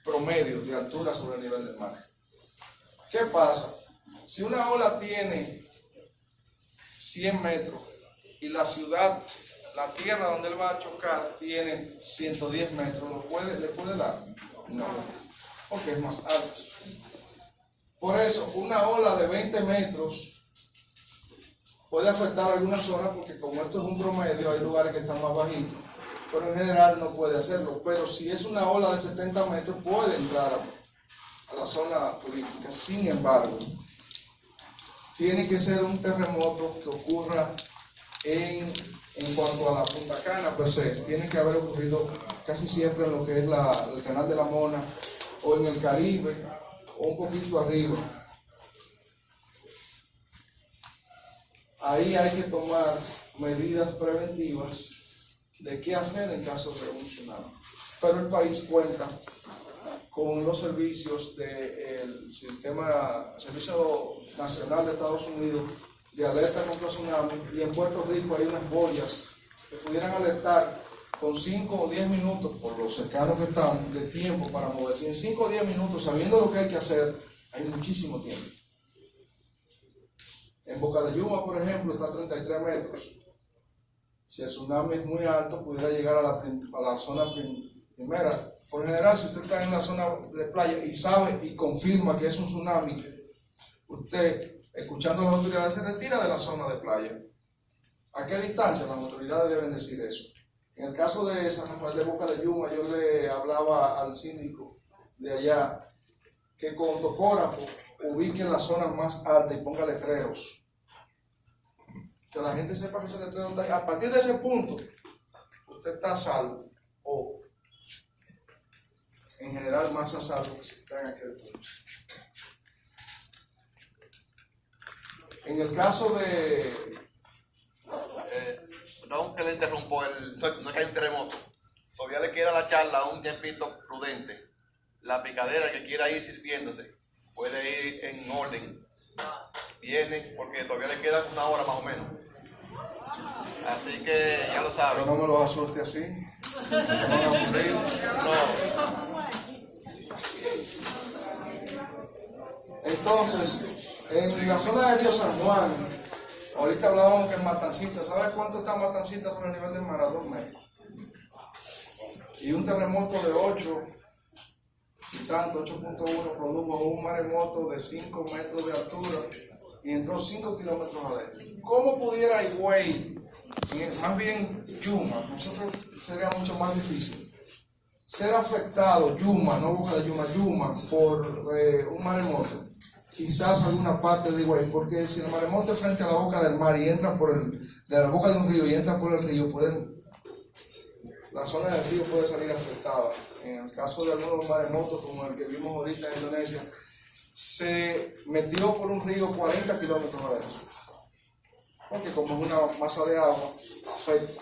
promedio de altura sobre el nivel del mar. ¿Qué pasa? Si una ola tiene 100 metros y la ciudad, la tierra donde él va a chocar, tiene 110 metros, ¿le puede dar? No, porque es más alto. Por eso, una ola de 20 metros puede afectar algunas zonas, porque como esto es un promedio, hay lugares que están más bajitos, pero en general no puede hacerlo. Pero si es una ola de 70 metros, puede entrar a la zona turística. Sin embargo, tiene que ser un terremoto que ocurra en cuanto a la Punta Cana per se, tiene que haber ocurrido casi siempre en lo que es el Canal de la Mona, o en el Caribe, o un poquito arriba. Ahí hay que tomar medidas preventivas de qué hacer en caso de un tsunami. Pero el país cuenta con los servicios del Servicio Nacional de Estados Unidos de alerta contra tsunami, y en Puerto Rico hay unas boyas que pudieran alertar con 5 o 10 minutos, por lo cercanos que están, de tiempo para moverse. En 5 o 10 minutos, sabiendo lo que hay que hacer, hay muchísimo tiempo. En Boca de Yuma, por ejemplo, está a 33 metros. Si el tsunami es muy alto, pudiera llegar a la zona primera. Por general, si usted está en una zona de playa y sabe y confirma que es un tsunami, usted, escuchando a las autoridades, se retira de la zona de playa. ¿A qué distancia? Las autoridades deben decir eso. En el caso de San Rafael de Boca de Yuma, yo le hablaba al síndico de allá que con topógrafo ubique las zonas más altas y ponga letreros. Que la gente sepa que ese letrero está ahí. A partir de ese punto, usted está a salvo, o en general más a salvo que si está en aquel punto. En el caso de... Perdón, que le interrumpo, no es que hay un terremoto. Todavía le queda la charla un tiempito prudente. La picadera que quiera ir sirviéndose puede ir en orden. Viene, porque todavía le queda una hora más o menos. Así que ya lo Pero saben. no me lo asuste así. Se van a aburrir. No. Entonces, en la zona de Río San Juan, ahorita hablábamos que en Matancita, ¿sabes cuánto está Matancita sobre el nivel del mar? A 2 metros. Y un terremoto de 8 y tanto, 8.1, produjo un maremoto de 5 metros de altura y entró 5 kilómetros adentro. ¿Cómo pudiera Higüey, más bien Yuma, nosotros sería mucho más difícil, ser afectado, Yuma, no Boca de Yuma, Yuma, por un maremoto? Quizás alguna parte de Higüey, porque si el maremoto es frente a la boca del mar y entra de la boca de un río y entra por el río, la zona del río puede salir afectada. En el caso de algunos maremotos, como el que vimos ahorita en Indonesia, se metió por un río 40 kilómetros adentro. Porque como es una masa de agua, afecta.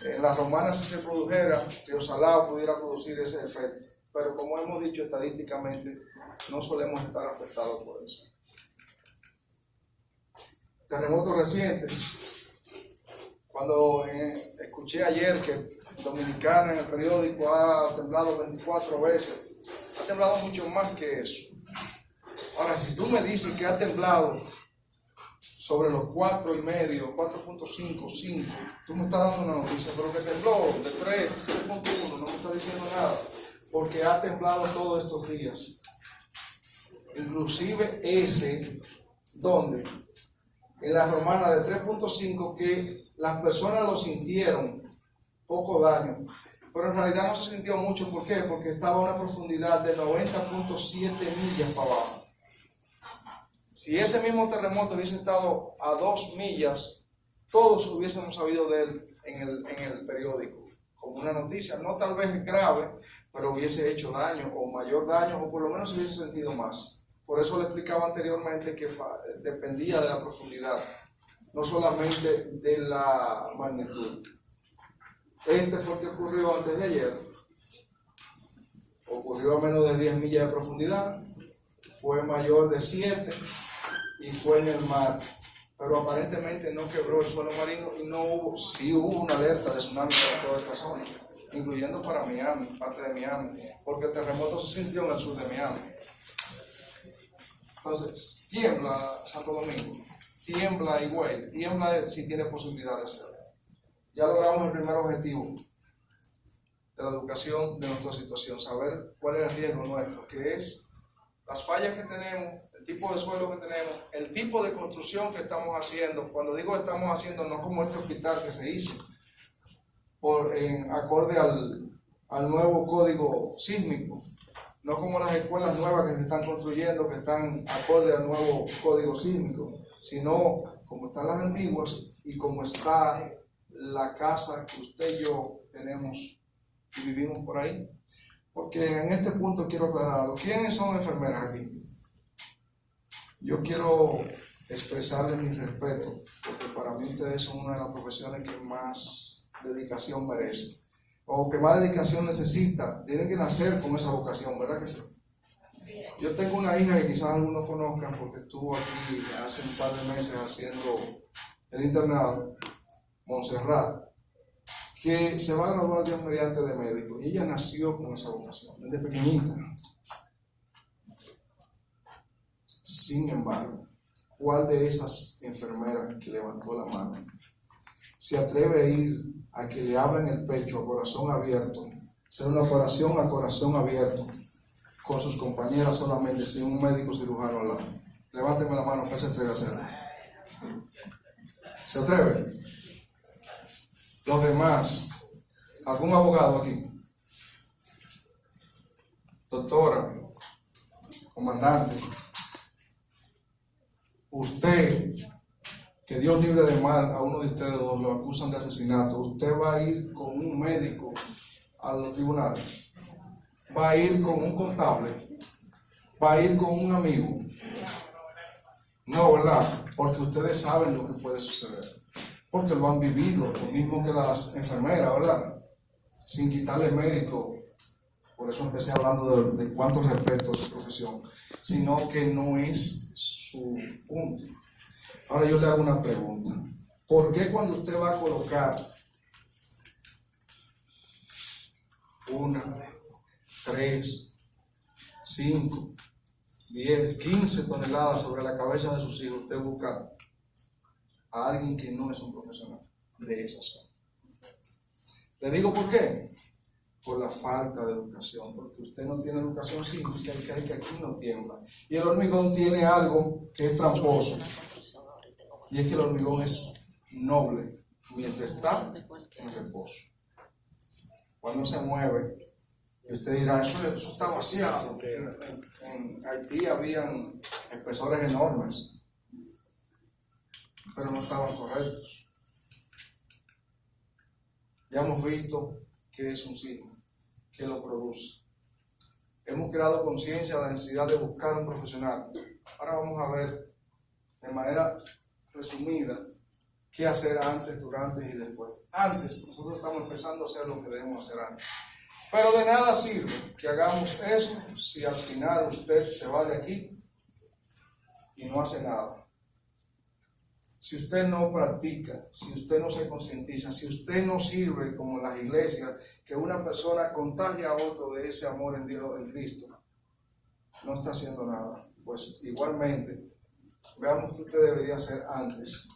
En las romanas, si se produjera, Río Salado pudiera producir ese efecto. Pero como hemos dicho estadísticamente, no solemos estar afectados por eso. Terremotos recientes. Cuando escuché ayer que Dominicana en el periódico ha temblado 24 veces, ha temblado mucho más que eso. Ahora, si tú me dices que ha temblado sobre los 4.5, 4.5, 5, tú me estás dando una noticia, pero que tembló de 3, 3.1, no me estás diciendo nada, porque ha temblado todos estos días. Inclusive ese, ¿dónde? En la romana de 3.5, que las personas lo sintieron, poco daño, pero en realidad no se sintió mucho. ¿Por qué? Porque estaba a una profundidad de 90.7 millas para abajo. Si ese mismo terremoto hubiese estado a 2 millas, todos hubiésemos sabido de él en el periódico, como una noticia, no tal vez grave, pero hubiese hecho daño, o mayor daño, o por lo menos se hubiese sentido más. Por eso le explicaba anteriormente que dependía de la profundidad, no solamente de la magnitud. Este fue el que ocurrió antes de ayer, ocurrió a menos de 10 millas de profundidad, fue mayor de 7 y fue en el mar, pero aparentemente no quebró el suelo marino y sí hubo una alerta de tsunami para toda esta zona, incluyendo para Miami, parte de Miami, porque el terremoto se sintió en el sur de Miami. Entonces, tiembla Santo Domingo, tiembla Higüey, tiembla si tiene posibilidad de hacerlo. Ya logramos el primer objetivo de la educación de nuestra situación, saber cuál es el riesgo nuestro, que es las fallas que tenemos, el tipo de suelo que tenemos, el tipo de construcción que estamos haciendo. Cuando digo estamos haciendo, no como este hospital que se hizo, acorde al nuevo código sísmico, no como las escuelas nuevas que se están construyendo, que están acorde al nuevo código sísmico, sino como están las antiguas y como está la casa que usted y yo tenemos y vivimos por ahí. Porque en este punto quiero aclarar algo. ¿Quiénes son enfermeras aquí? Yo quiero expresarles mi respeto, porque para mí ustedes son una de las profesiones que más dedicación merece, o que más dedicación necesita. Tienen que nacer con esa vocación, ¿verdad que sí? Yo tengo una hija que quizás algunos conozcan porque estuvo aquí hace un par de meses haciendo el internado, Montserrat, que se va a graduar Dios mediante de médico, y ella nació con esa vocación desde pequeñita. Sin embargo, ¿cuál de esas enfermeras que levantó la mano se atreve a ir a que le abran el pecho a corazón abierto, hacer una operación a corazón abierto con sus compañeras solamente, sin un médico cirujano al lado? Levánteme la mano, ¿qué se atreve a hacerlo? ¿Se atreve? Los demás, ¿algún abogado aquí? Doctora, comandante, usted, que Dios libre de mal a uno de ustedes dos, lo acusan de asesinato, ¿usted va a ir con un médico al tribunal? ¿Va a ir con un contable? ¿Va a ir con un amigo? No, ¿verdad? Porque ustedes saben lo que puede suceder. porque lo han vivido, lo mismo que las enfermeras, ¿verdad? Sin quitarle mérito, por eso empecé hablando de cuánto respeto a su profesión, sino que no es su punto. Ahora yo le hago una pregunta. ¿Por qué cuando usted va a colocar 1, 3, 5, 10, 15 toneladas sobre la cabeza de sus hijos, usted busca a alguien que no es un profesional de esa zona? Le digo por qué. Por la falta de educación, porque usted no tiene educación cívica y cree que aquí no tiembla. Y el hormigón tiene algo que es tramposo, y es que el hormigón es noble mientras está en reposo. Cuando se mueve, y usted dirá, eso está vaciado. En Haití habían espesores enormes, pero no estaban correctos. Ya hemos visto que es un sismo, que lo produce. Hemos creado conciencia de la necesidad de buscar un profesional. Ahora vamos a ver de manera resumida qué hacer antes, durante y después. Antes, nosotros estamos empezando a hacer lo que debemos hacer antes. Pero de nada sirve que hagamos eso si al final usted se va de aquí y no hace nada. Si usted no practica, si usted no se concientiza, si usted no sirve como en las iglesias, que una persona contagia a otro de ese amor en Dios, en Cristo, no está haciendo nada. Pues igualmente, veamos qué usted debería hacer antes.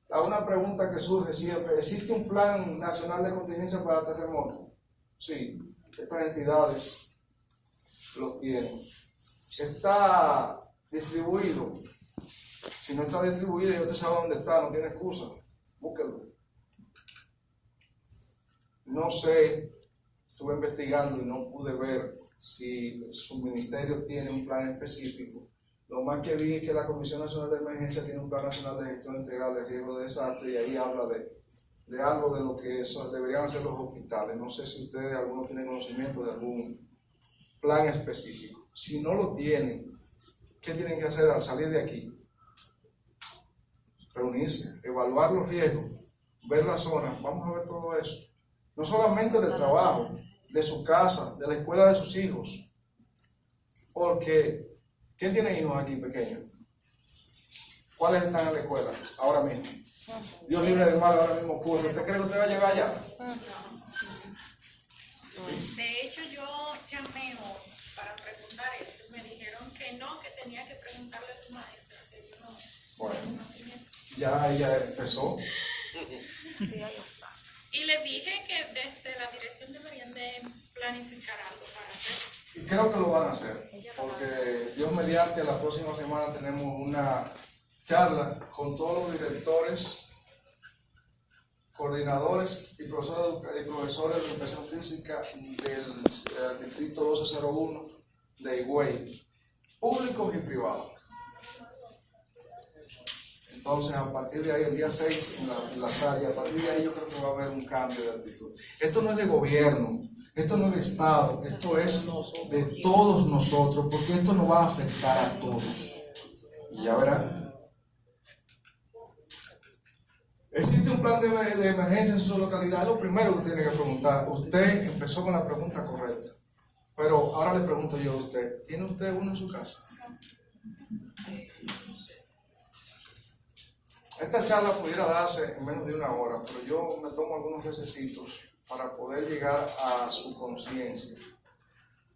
Una pregunta que surge siempre: ¿existe un plan nacional de contingencia para terremotos? Sí, estas entidades lo tienen. ¿Está distribuido? Si no está distribuido y usted sabe dónde está, no tiene excusa, búsquelo. No sé, estuve investigando y no pude ver si su ministerio tiene un plan específico. Lo más que vi es que la Comisión Nacional de Emergencia tiene un plan nacional de gestión integral de riesgo de desastre, y ahí habla de algo de lo que eso deberían hacer los hospitales. No sé si ustedes, algunos tienen conocimiento de algún plan específico. Si no lo tienen, ¿qué tienen que hacer al salir de aquí? Reunirse, evaluar los riesgos, ver las zonas. Vamos a ver todo eso. No solamente del trabajo, de su casa, de la escuela de sus hijos. Porque, ¿quién tiene hijos aquí pequeños? ¿Cuáles están en la escuela ahora mismo? Dios libre del mal, ahora mismo ocurre. ¿Usted cree que usted va a llegar allá? ¿Sí? De hecho, yo llamé hoy para preguntar eso. Me dijeron que no, que tenía que preguntarle a su maestra, que yo no. Bueno, ya ella empezó. Y le dije que desde la dirección deberían de planificar algo para hacer. Y creo que lo van a hacer, porque Dios mediante, la próxima semana tenemos una charla con todos los directores, coordinadores y profesores de educación física del distrito 1201 de Higüey, públicos y privados. Entonces, a partir de ahí, el día 6 en la Salle, a partir de ahí yo creo que va a haber un cambio de actitud. Esto no es de gobierno, esto no es de Estado, esto es de todos nosotros, porque esto nos va a afectar a todos. Y ya verán. ¿Existe un plan de emergencia en su localidad? Es lo primero que tiene que preguntar. Usted empezó con la pregunta correcta, pero ahora le pregunto yo a usted: ¿tiene usted uno en su casa? Esta charla pudiera darse en menos de una hora, pero yo me tomo algunos recesitos para poder llegar a su conciencia,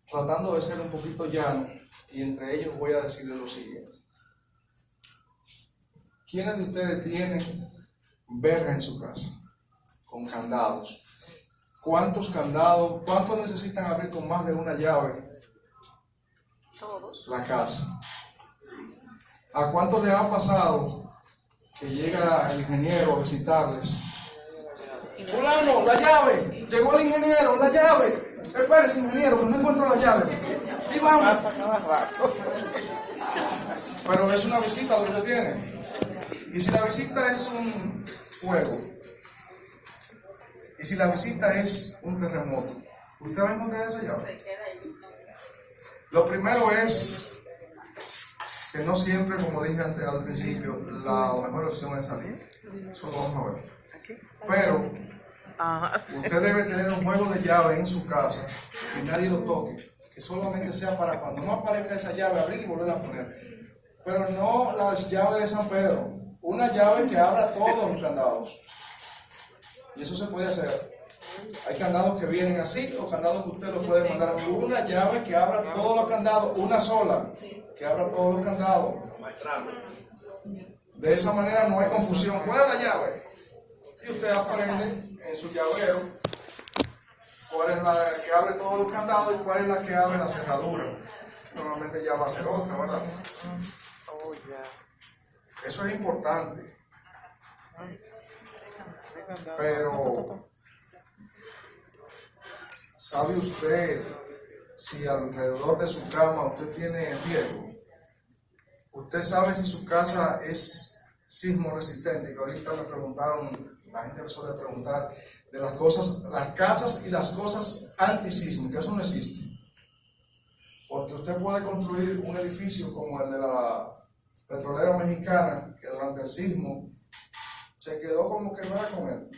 tratando de ser un poquito llano, y entre ellos voy a decirle lo siguiente. ¿Quiénes de ustedes tienen verja en su casa con candados? ¿Cuántos candados? ¿Cuántos necesitan abrir con más de una llave? Todos. La casa. ¿A cuántos les ha pasado que llega el ingeniero a visitarles? Fulano, la llave, llegó el ingeniero, la llave. Espérese, ingeniero, que no encuentro la llave. Y vamos. Pero es una visita lo que usted tiene. Y si la visita es un fuego, y si la visita es un terremoto, ¿usted va a encontrar esa llave? Lo primero es que no siempre, como dije antes al principio, la mejor opción es salir. Eso lo vamos a ver. Pero usted debe tener un juego de llave en su casa y nadie lo toque, que solamente sea para cuando no aparezca esa llave, abrir y volver a poner. Pero no las llaves de San Pedro, una llave que abra todos los candados. Y eso se puede hacer. Hay candados que vienen así o candados que usted los puede mandar. Una llave que abra todos los candados, una sola, que abra todos los candados. De esa manera no hay confusión. ¿Cuál es la llave? Y usted aprende en su llavero cuál es la que abre todos los candados y cuál es la que abre la cerradura. Normalmente ya va a ser otra, ¿verdad? Eso es importante. Pero ¿sabe usted si alrededor de su cama usted tiene riesgo? ¿Usted sabe si su casa es sismo resistente? Que ahorita me preguntaron, la gente me suele preguntar de las cosas, las casas y las cosas antisísmicas. Eso no existe. Porque usted puede construir un edificio como el de la petrolera mexicana, que durante el sismo se quedó como que no era con él.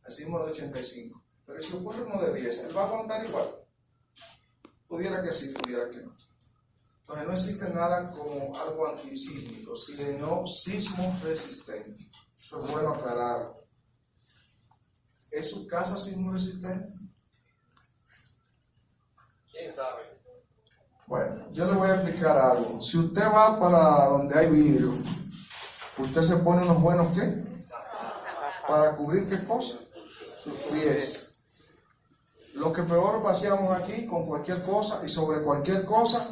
El sismo del 85. Pero si ocurre uno de 10, ¿él va a aguantar igual? Pudiera que sí, pudiera que no. Entonces no existe nada como algo antisísmico, sino sismo resistente. Eso es bueno aclarar. ¿Es su casa sismo resistente? ¿Quién sabe? Bueno, yo le voy a explicar algo. Si usted va para donde hay vidrio, usted se pone unos buenos ¿qué? ¿Para cubrir qué cosa? Sus pies. Lo que peor vaciamos aquí con cualquier cosa y sobre cualquier cosa